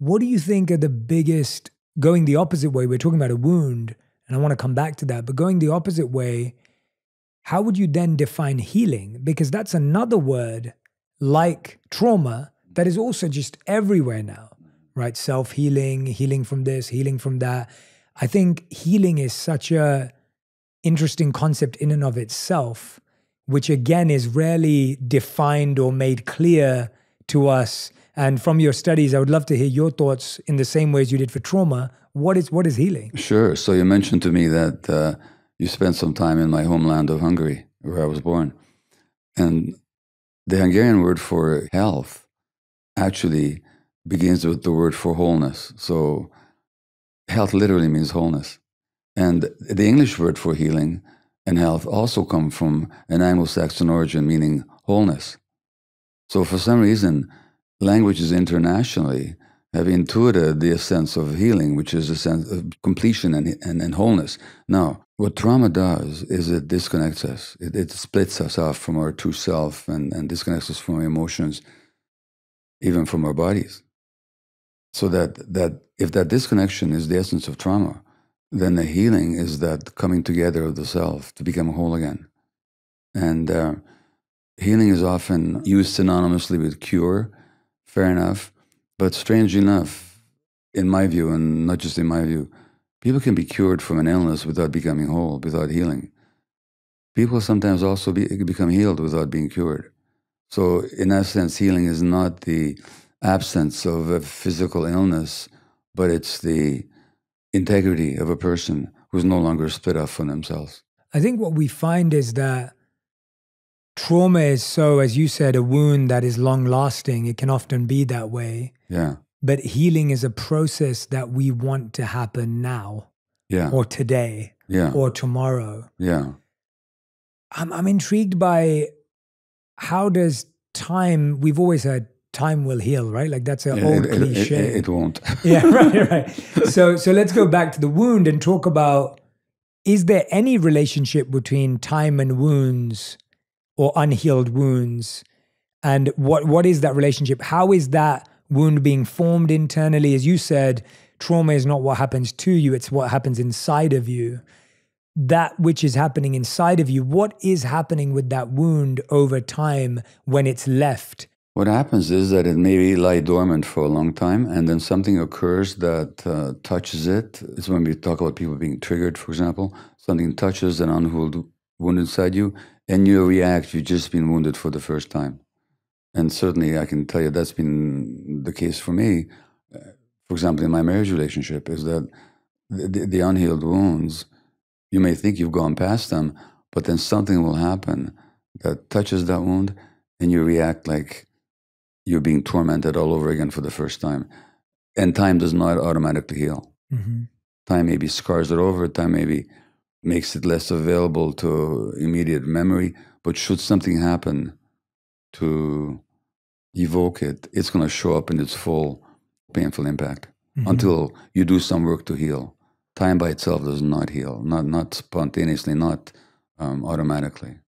What do you think are the biggest, going the opposite way, we're talking about a wound, and I want to come back to that, but going the opposite way, how would you then define healing? Because that's another word like trauma that is also just everywhere now, right? Self-healing, healing from this, healing from that. I think healing is such a interesting concept in and of itself, which again is rarely defined or made clear to us. And from your studies, I would love to hear your thoughts in the same way as you did for trauma. What is healing? Sure. So you mentioned to me that you spent some time in my homeland of Hungary, where I was born. And the Hungarian word for health actually begins with the word for wholeness. So health literally means wholeness. And the English word for healing and health also come from an Anglo-Saxon origin, meaning wholeness. So for some reason, languages internationally have intuited the sense of healing, which is a sense of completion and wholeness. Now, what trauma does is it disconnects us. It splits us off from our true self and disconnects us from our emotions, even from our bodies. So that if that disconnection is the essence of trauma, then the healing is that coming together of the self to become whole again. And healing is often used synonymously with cure, fair enough. But strange enough, in my view, and not just in my view, people can be cured from an illness without becoming whole, without healing. People sometimes also become healed without being cured. So in that sense, healing is not the absence of a physical illness, but it's the integrity of a person who's no longer split off from themselves. I think what we find is that trauma is so, as you said, a wound that is long-lasting. It can often be that way. Yeah. But healing is a process that we want to happen now. Yeah. Or today. Yeah. Or tomorrow. Yeah. I'm intrigued by how does time, we've always heard time will heal, right? Like that's an old cliche. It won't. Yeah, right. So let's go back to the wound and talk about, is there any relationship between time and wounds or unhealed wounds? And what is that relationship? How is that wound being formed internally? As you said, trauma is not what happens to you, it's what happens inside of you. That which is happening inside of you, what is happening with that wound over time when it's left? What happens is that it may lie dormant for a long time, and then something occurs that touches it. It's when we talk about people being triggered, for example. Something touches an unhealed wound inside you, and you react, you've just been wounded for the first time. And certainly I can tell you that's been the case for me. For example, in my marriage relationship, is that the unhealed wounds, you may think you've gone past them, but then something will happen that touches that wound, and you react like you're being tormented all over again for the first time. And time does not automatically heal. Mm-hmm. Time maybe scars it over, time maybe makes it less available to immediate memory, but should something happen to evoke it, it's going to show up in its full painful impact until you do some work to heal. Time by itself does not heal, not spontaneously, not automatically.